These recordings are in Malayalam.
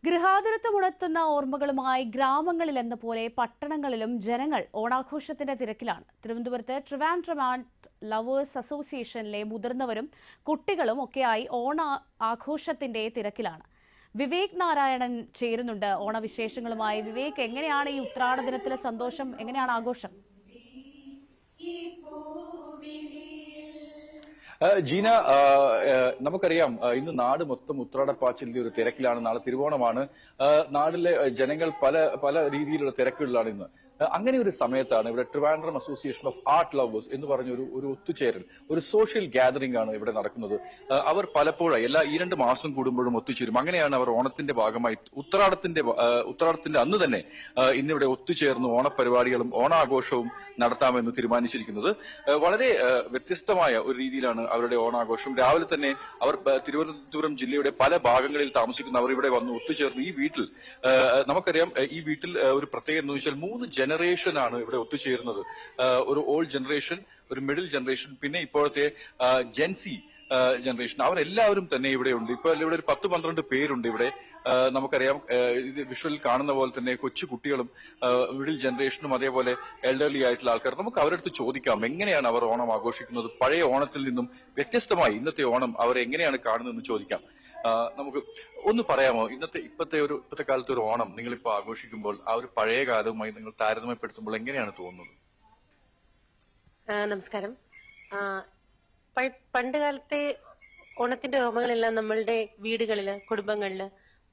ഗൃഹാതുരത്വമുണർത്തുന്ന ഓർമ്മകളുമായി ഗ്രാമങ്ങളിൽ എന്ന പോലെ പട്ടണങ്ങളിലും ജനങ്ങൾ ഓണാഘോഷത്തിന്റെ തിരക്കിലാണ്. തിരുവനന്തപുരത്ത് ട്രിവാൻഡ്രം ആർട്ട് ലവേഴ്സ് അസോസിയേഷനിലെ മുതിർന്നവരും കുട്ടികളും ഒക്കെയായി ഓണ ആഘോഷത്തിന്റെ തിരക്കിലാണ്. വിവേക് നാരായണൻ ചേരുന്നുണ്ട് ഓണവിശേഷങ്ങളുമായി. വിവേക്, എങ്ങനെയാണ് ഈ ഉത്രാട ദിനത്തിലെ സന്തോഷം? എങ്ങനെയാണ് ആഘോഷം? ജീന, നമുക്കറിയാം ഇന്ന് നാട് മൊത്തം ഉത്രാടപ്പാച്ചിലിന്റെ ഒരു തിരക്കിലാണ്. നാളെ തിരുവോണമാണ്. നാട്ടിലെ ജനങ്ങൾ പല പല രീതിയിലുള്ള തിരക്കുകളിലാണ് ഇന്ന്. അങ്ങനെ ഒരു സമയത്താണ് ഇവിടെ Trivandrum association of art lovers എന്ന് പറഞ്ഞ ഒരു ഒത്തുചേരൽ, ഒരു സോഷ്യൽ ഗാദറിംഗ് ആണ് ഇവിടെ നടക്കുന്നത്. അവർ പലപ്പോഴായി ഈ 2 മാസം കൂടുമ്പോഴും ഒത്തുചേരും. അങ്ങനെയാണ് അവർ ഓണത്തിന്റെ ഭാഗമായി ഉത്രാടത്തിന്റെ അന്ന് തന്നെ ഇന്നിവിടെ ഒത്തുചേർന്ന് ഓണപരിപാടികളും ഓണാഘോഷവും നടത്താമെന്ന് തീരുമാനിച്ചിരിക്കുന്നത്. വളരെ വ്യത്യസ്തമായ ഒരു രീതിയിലാണ് അവരുടെ ഓണാഘോഷം. രാവിലെ തന്നെ അവർ തിരുവനന്തപുരം ജില്ലയുടെ പല ഭാഗങ്ങളിൽ താമസിക്കുന്ന അവർ ഇവിടെ വന്ന് ഒത്തുചേർന്ന് ഈ വീട്ടിൽ, നമുക്കറിയാം ഈ വീട്ടിൽ ഒരു പ്രത്യേകത എന്ന് വെച്ചാൽ 3 ജനറേഷൻ ആണ് ഇവിടെ ഒത്തുചേരുന്നത്. ഒരു ഓൾഡ് ജനറേഷൻ, ഒരു മിഡിൽ ജനറേഷൻ, പിന്നെ ഇപ്പോഴത്തെ ജെൻസി ജനറേഷൻ. അവരെല്ലാവരും തന്നെ ഇവിടെ ഉണ്ട്. ഇപ്പൊ ഇവിടെ ഒരു 10-12 പേരുണ്ട് ഇവിടെ. നമുക്കറിയാം ഇത് വിഷ്വലിൽ കാണുന്ന പോലെ തന്നെ കൊച്ചു കുട്ടികളും മിഡിൽ ജനറേഷനും അതേപോലെ എൽഡർലി ആയിട്ടുള്ള ആൾക്കാർ. നമുക്ക് അവരുടെ അടുത്ത് ചോദിക്കാം എങ്ങനെയാണ് അവർ ഓണം ആഘോഷിക്കുന്നത്, പഴയ ഓണത്തിൽ നിന്നും വ്യത്യസ്തമായി ഇന്നത്തെ ഓണം അവർ എങ്ങനെയാണ് കാണുന്നതെന്ന് ചോദിക്കാം. നമുക്ക് ഒന്ന് പറയാമോ, ഇപ്പോഴത്തെ കാലത്തെ ഒരു ഓണം നിങ്ങളിപ്പോ ആഘോഷിക്കുമ്പോൾ ആ ഒരു പഴയ കാലവുമായി നിങ്ങൾ താരതമ്യപ്പെടുത്തുമ്പോൾ എങ്ങനെയാണ് തോന്നുന്നത്? നമസ്കാരം. പണ്ട് കാലത്തെ ഓണത്തിന്റെ ഓർമ്മകളെല്ലാം നമ്മളുടെ വീടുകളില്, കുടുംബങ്ങളില്,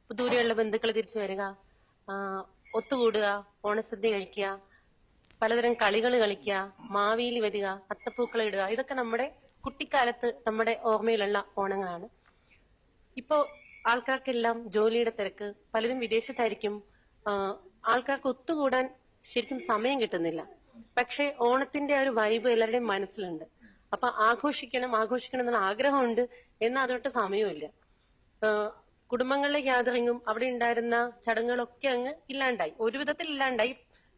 ദൂരെയുള്ള ബന്ധുക്കൾ തിരിച്ചു വരിക, ഒത്തുകൂടുക, ഓണസദ്യ കഴിക്കുക, പലതരം കളികൾ കളിക്കുക, മാവേലി വരിക, അത്തപ്പൂക്കളം ഇടുക, ഇതൊക്കെ നമ്മുടെ കുട്ടിക്കാലത്ത് നമ്മുടെ ഓർമ്മയിലുള്ള ഓണങ്ങളാണ്. ഇപ്പോ ആൾക്കാർക്കെല്ലാം ജോലിയുടെ തിരക്ക്, പലരും വിദേശത്തായിരിക്കും, ആൾക്കാർക്ക് ഒത്തുകൂടാൻ ശരിക്കും സമയം കിട്ടുന്നില്ല. പക്ഷെ ഓണത്തിന്റെ ആ ഒരു വൈബ് എല്ലാവരുടെയും മനസ്സിലുണ്ട്. അപ്പൊ ആഘോഷിക്കണം എന്നുള്ള ആഗ്രഹമുണ്ട്, എന്നാൽ അതൊട്ട് സമയമില്ല. കുടുംബങ്ങളിലെ ഗ്യാതറിങ്ങും അവിടെ ഉണ്ടായിരുന്ന ചടങ്ങുകളൊക്കെ അങ്ങ് ഇല്ലാണ്ടായി, ഒരു വിധത്തിൽ ഇല്ലാണ്ടായി.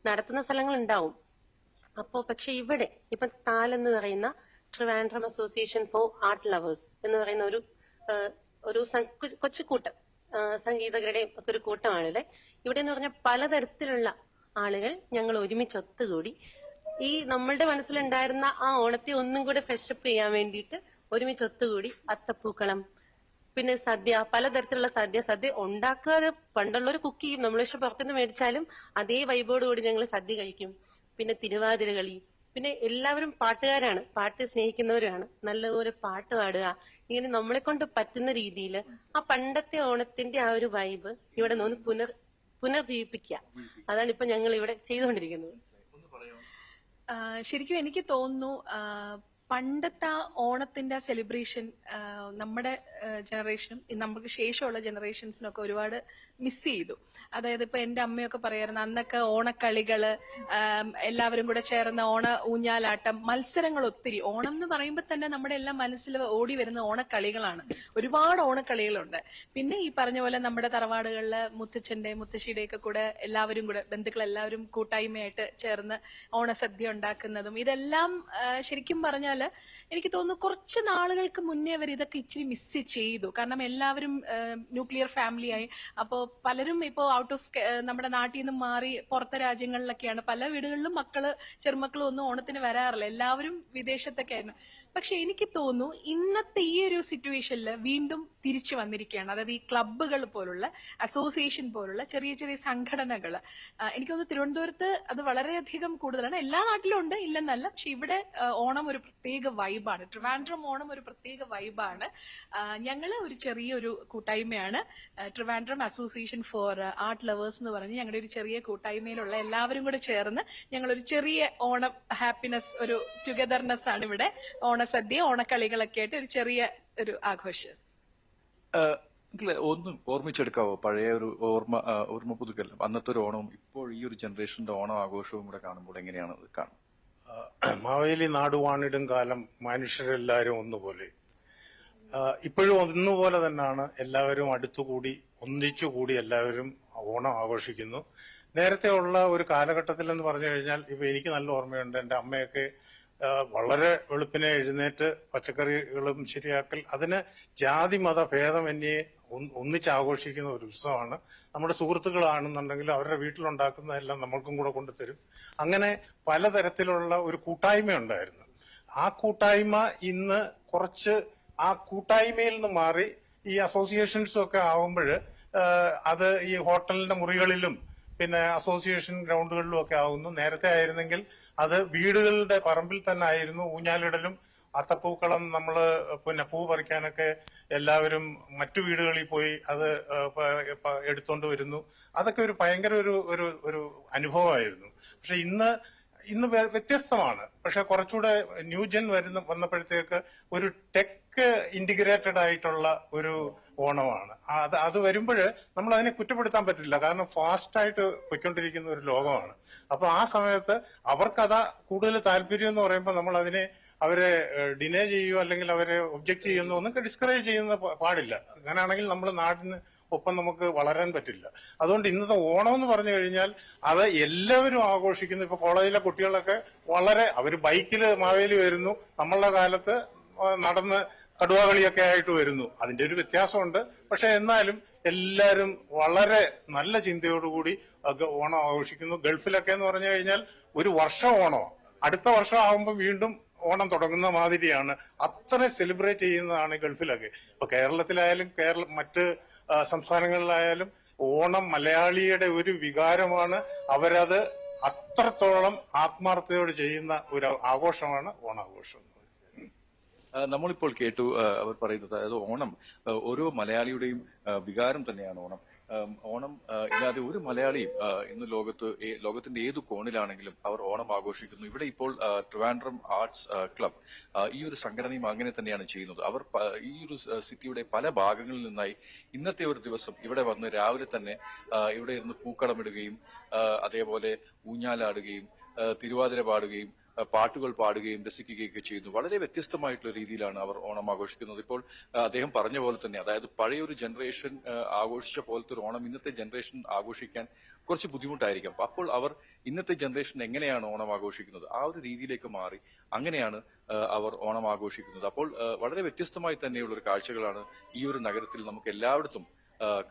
നടത്തുന്ന സ്ഥലങ്ങൾ ഉണ്ടാവും. അപ്പോ പക്ഷെ ഇവിടെ ഇപ്പൊ താലെന്ന് പറയുന്ന Trivandrum association for art lovers എന്ന് പറയുന്ന ഒരു കൊച്ചുകൂട്ടം സംഗീതകരുടെ ഒക്കെ ഒരു കൂട്ടമാണിവിടെ. ഇവിടെ എന്ന് പറഞ്ഞാൽ പലതരത്തിലുള്ള ആളുകൾ ഞങ്ങൾ ഒരുമിച്ച് ഒത്തുകൂടി ഈ നമ്മളുടെ മനസ്സിലുണ്ടായിരുന്ന ആ ഓണത്തെ ഒന്നും കൂടെ ഫ്രഷപ്പ് ചെയ്യാൻ വേണ്ടിയിട്ട് ഒരുമിച്ച് ഒത്തുകൂടി അത്തപ്പൂക്കളം, പിന്നെ സദ്യ, പലതരത്തിലുള്ള സദ്യ ഉണ്ടാക്കാതെ പണ്ടുള്ളവർ കുക്ക് ചെയ്യും. നമ്മൾ പക്ഷെ പുറത്തുനിന്ന് മേടിച്ചാലും അതേ വൈബോട് കൂടി ഞങ്ങൾ സദ്യ കഴിക്കും. പിന്നെ തിരുവാതിര കളി, പിന്നെ എല്ലാവരും പാട്ടുകാരാണ്, പാട്ട് സ്നേഹിക്കുന്നവരാണ്. നല്ലപോലെ പാട്ട് പാടുക, ഇങ്ങനെ നമ്മളെ കൊണ്ട് പറ്റുന്ന രീതിയിൽ ആ പണ്ടത്തെ ഓണത്തിന്റെ ആ ഒരു വൈബ് ഇവിടെ നിന്ന് പുനർജീവിപ്പിക്കുക. അതാണ് ഇപ്പൊ ഞങ്ങൾ ഇവിടെ ചെയ്തുകൊണ്ടിരിക്കുന്നത്. ശരിക്കും എനിക്ക് തോന്നുന്നു പണ്ടത്തെ ഓണത്തിന്റെ സെലിബ്രേഷൻ നമ്മുടെ ജനറേഷനും നമുക്ക് ശേഷമുള്ള ജനറേഷൻസിനൊക്കെ ഒരുപാട് മിസ് ചെയ്തു. അതായത് ഇപ്പൊ എന്റെ അമ്മയൊക്കെ പറയായിരുന്നു അന്നൊക്കെ ഓണക്കളികള്, എല്ലാവരും കൂടെ ചേർന്ന ഓണ ഊഞ്ഞാലാട്ടം, മത്സരങ്ങൾ ഒത്തിരി. ഓണം എന്ന് പറയുമ്പോൾ തന്നെ നമ്മുടെ എല്ലാം മനസ്സിൽ ഓടി വരുന്ന ഓണക്കളികളാണ്. ഒരുപാട് ഓണക്കളികളുണ്ട്. പിന്നെ ഈ പറഞ്ഞ പോലെ നമ്മുടെ തറവാടുകളില് മുത്തച്ഛന്റെ മുത്തശ്ശിയുടെ ഒക്കെ കൂടെ എല്ലാവരും കൂടെ ബന്ധുക്കളെല്ലാവരും കൂട്ടായ്മയായിട്ട് ചേർന്ന് ഓണസദ്യ ഉണ്ടാക്കുന്നതും ഇതെല്ലാം ശരിക്കും പറഞ്ഞാൽ എനിക്ക് തോന്നുന്നു കുറച്ച് നാളുകൾക്ക് മുന്നേ അവർ ഇതൊക്കെ ഇച്ചിരി മിസ് ചെയ്തു. കാരണം എല്ലാവരും ന്യൂക്ലിയർ ഫാമിലിയായി. അപ്പോൾ പലരും ഇപ്പോൾ ഔട്ട് ഓഫ് നമ്മുടെ നാട്ടിൽ നിന്നും മാറി പുറത്തെ രാജ്യങ്ങളിലൊക്കെയാണ്. പല വീടുകളിലും ചെറുമക്കളും ഒന്നും ഓണത്തിന് വരാറില്ല, എല്ലാവരും വിദേശത്തൊക്കെ ആയിരുന്നു. പക്ഷെ എനിക്ക് തോന്നുന്നു ഇന്നത്തെ ഈ ഒരു സിറ്റുവേഷനിൽ വീണ്ടും തിരിച്ചു വന്നിരിക്കുകയാണ്. അതായത് ഈ ക്ലബ്ബുകൾ പോലുള്ള, അസോസിയേഷൻ പോലുള്ള ചെറിയ ചെറിയ സംഘടനകൾ. എനിക്ക് തോന്നുന്നു തിരുവനന്തപുരത്ത് അത് വളരെയധികം കൂടുതലാണ്. എല്ലാ നാട്ടിലും ഉണ്ട്, ഇല്ലെന്നല്ല. പക്ഷെ ഇവിടെ ഓണം ഒരു പ്രത്യേക വൈബാണ്. ട്രിവാൻഡ്രം ഓണം ഒരു പ്രത്യേക വൈബാണ്. ഞങ്ങള് ഒരു ചെറിയൊരു കൂട്ടായ്മയാണ്, Trivandrum association for art lovers എന്ന് പറഞ്ഞ് ഞങ്ങളുടെ ഒരു ചെറിയ കൂട്ടായ്മയിലുള്ള എല്ലാവരും കൂടെ ചേർന്ന് ഞങ്ങളൊരു ചെറിയ ഓണം ഹാപ്പിനെസ്, ഒരു ടുഗദർനെസ് ആണ് ഇവിടെ. ഓണസദ്യ, ഓണക്കളികളൊക്കെ ആയിട്ട് ഒരു ചെറിയ ഒരു ആഘോഷം. ഒന്ന് ഓർമ്മിച്ചെടുക്കാവോ പഴയ ഒരു ഓർമ്മ പുതുക്കൽ, അന്നത്തെ ഒരു ഓണവും ഇപ്പോൾ ഈ ഒരു ജനറേഷന്റെ ഓണം ആഘോഷവും കൂടെ കാണുമ്പോൾ എങ്ങനെയാണ് അത് കാണുന്നത്? മാവേലി നാടുവാണിടും കാലം മനുഷ്യരെല്ലാവരും ഒന്നുപോലെ. ഇപ്പോഴും ഒന്നുപോലെ തന്നെയാണ്. എല്ലാവരും അടുത്തുകൂടി ഒന്നിച്ചുകൂടി എല്ലാവരും ഓണം ആഘോഷിക്കുന്നു. നേരത്തെ ഉള്ള ഒരു കാലഘട്ടത്തിൽ എന്ന് പറഞ്ഞു കഴിഞ്ഞാൽ ഇപ്പൊ എനിക്ക് നല്ല ഓർമ്മയുണ്ട്. എന്റെ അമ്മയൊക്കെ വളരെ വെളുപ്പിനെ എഴുന്നേറ്റ് പച്ചക്കറികളും ശരിയാക്കൽ, അതിന് ജാതി മത ഭേദമന്യേ ഒന്നിച്ച് ആഘോഷിക്കുന്ന ഒരു ഉത്സവമാണ്. നമ്മുടെ സുഹൃത്തുക്കളാണെന്നുണ്ടെങ്കിൽ അവരുടെ വീട്ടിലുണ്ടാക്കുന്നതെല്ലാം നമ്മൾക്കും കൂടെ കൊണ്ടുതരും. അങ്ങനെ പലതരത്തിലുള്ള ഒരു കൂട്ടായ്മ ഉണ്ടായിരുന്നു. ആ കൂട്ടായ്മ ഇന്ന് കുറച്ച് ആ കൂട്ടായ്മയിൽ നിന്ന് മാറി ഈ അസോസിയേഷൻസും ഒക്കെ ആവുമ്പോൾ അത് ഈ ഹോട്ടലിന്റെ മുറികളിലും പിന്നെ അസോസിയേഷൻ ഗ്രൗണ്ടുകളിലും ഒക്കെ ആവുന്നു. നേരത്തെ ആയിരുന്നെങ്കിൽ അത് വീടുകളുടെ പറമ്പിൽ തന്നെ ആയിരുന്നു ഊഞ്ഞാലിടലും. അത്തപ്പൂക്കളം നമ്മള് പിന്നെ പൂ പറിക്കാനൊക്കെ എല്ലാവരും മറ്റു വീടുകളിൽ പോയി അത് എടുത്തോണ്ട് വരുന്നു. അതൊക്കെ ഒരു ഭയങ്കര ഒരു അനുഭവമായിരുന്നു. പക്ഷെ ഇന്ന് വ്യത്യസ്തമാണ്. പക്ഷെ കുറച്ചുകൂടെ ന്യൂജൻ വന്നപ്പോഴത്തേക്ക് ഒരു ടെക് ഇന്റഗ്രേറ്റഡ് ആയിട്ടുള്ള ഒരു ഓണമാണ്. അത് വരുമ്പോൾ നമ്മൾ അതിനെ കുറ്റപ്പെടുത്താൻ പറ്റില്ല. കാരണം ഫാസ്റ്റായിട്ട് പൊയ്ക്കൊണ്ടിരിക്കുന്ന ഒരു ലോകമാണ്. അപ്പൊ ആ സമയത്ത് അവർക്കതാ കൂടുതൽ താല്പര്യം എന്ന് പറയുമ്പോൾ നമ്മൾ അവരെ ഡിനേ ചെയ്യുകയോ അല്ലെങ്കിൽ അവരെ ഒബ്ജക്ട് ചെയ്യുന്നോ ഒന്നും ഡിസ്കറേജ് ചെയ്യുന്ന പാടില്ല. അങ്ങനെയാണെങ്കിൽ നമ്മൾ നാടിന് ഒപ്പം നമുക്ക് വളരാൻ പറ്റില്ല. അതുകൊണ്ട് ഇന്നത്തെ ഓണം എന്ന് പറഞ്ഞു കഴിഞ്ഞാൽ അത് എല്ലാവരും ആഘോഷിക്കുന്നു. ഇപ്പൊ കോളേജിലെ കുട്ടികളൊക്കെ അവർ ബൈക്കിൽ മാവേലി വരുന്നു, നമ്മളുടെ കാലത്ത് നടന്ന് കടുവാകളിയൊക്കെ ആയിട്ട് വരുന്നു. അതിന്റെ ഒരു വ്യത്യാസമുണ്ട്. പക്ഷെ എന്നാലും എല്ലാവരും വളരെ നല്ല ചിന്തയോടുകൂടി ഓണം ആഘോഷിക്കുന്നു. ഗൾഫിലൊക്കെ എന്ന് പറഞ്ഞു കഴിഞ്ഞാൽ ഒരു വർഷം ഓണോ അടുത്ത വർഷം ആകുമ്പോൾ വീണ്ടും ഓണം തുടങ്ങുന്ന മാതിരിയാണ്. അത്ര സെലിബ്രേറ്റ് ചെയ്യുന്നതാണ് ഗൾഫിലൊക്കെ. ഇപ്പൊ കേരളത്തിലായാലും മറ്റ് സംസ്ഥാനങ്ങളിലായാലും ഓണം മലയാളിയുടെ ഒരു വികാരമാണ്. അവരത് അത്രത്തോളം ആത്മാർത്ഥതയോട് ചെയ്യുന്ന ഒരു ആഘോഷമാണ് ഓണാഘോഷം. നമ്മളിപ്പോൾ കേട്ടു അവർ പറയുന്നത്, അതായത് ഓണം ഓരോ മലയാളിയുടെയും വികാരം തന്നെയാണ് ഓണം. ഓണം ഇല്ലാതെ ഒരു മലയാളിയും ഇന്ന് ലോകത്തിന്റെ ഏതു കോണിലാണെങ്കിലും അവർ ഓണം ആഘോഷിക്കുന്നു. ഇവിടെ ഇപ്പോൾ ട്രിവാൻഡ്രം ആർട്സ് ക്ലബ് ഈ ഒരു സംഘടനയും അങ്ങനെ തന്നെയാണ് ചെയ്യുന്നത്. അവർ ഈ ഒരു സിറ്റിയുടെ പല ഭാഗങ്ങളിൽ നിന്നായി ഇന്നത്തെ ഒരു ദിവസം ഇവിടെ വന്ന് രാവിലെ തന്നെ ഇവിടെ ഇരുന്ന് പൂക്കളമിടുകയും അതേപോലെ ഊഞ്ഞാലാടുകയും തിരുവാതിര പാടുകയും പാട്ടുകൾ പാടുകയും രസിക്കുകയൊക്കെ ചെയ്യുന്നു. വളരെ വ്യത്യസ്തമായിട്ടുള്ള രീതിയിലാണ് അവർ ഓണം ആഘോഷിക്കുന്നത്. ഇപ്പോൾ അദ്ദേഹം പറഞ്ഞ പോലെ തന്നെ, അതായത് പഴയൊരു ജനറേഷൻ ആഘോഷിച്ച പോലത്തെ ഒരു ഓണം ഇന്നത്തെ ജനറേഷൻ ആഘോഷിക്കാൻ കുറച്ച് ബുദ്ധിമുട്ടായിരിക്കാം. അപ്പോൾ അവർ ഇന്നത്തെ ജനറേഷൻ എങ്ങനെയാണ് ഓണം ആഘോഷിക്കുന്നത് ആ ഒരു രീതിയിലേക്ക് മാറി അങ്ങനെയാണ് അവർ ഓണം ആഘോഷിക്കുന്നത്. അപ്പോൾ വളരെ വ്യത്യസ്തമായി തന്നെയുള്ള ഒരു കാഴ്ചകളാണ് ഈ ഒരു നഗരത്തിൽ നമുക്ക് എല്ലായിടത്തും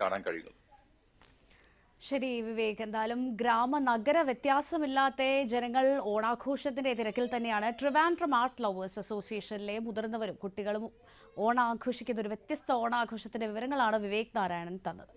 കാണാൻ കഴിയുന്നത്. ശരി വിവേക്, എന്തായാലും നഗര വ്യത്യാസമില്ലാത്ത ജനങ്ങൾ ഓണാഘോഷത്തിന്റെ തിരക്കിൽ തന്നെയാണ്. ട്രിവാൻഡ്രം ആർട്ട് ലവേഴ്സ് അസോസിയേഷനിലെ മുതിർന്നവരും കുട്ടികളും ഓണാഘോഷിക്കുന്ന ഒരു വ്യത്യസ്ത ഓണാഘോഷത്തിന്റെ വിവരങ്ങളാണ് വിവേക് നാരായണൻ തന്നത്.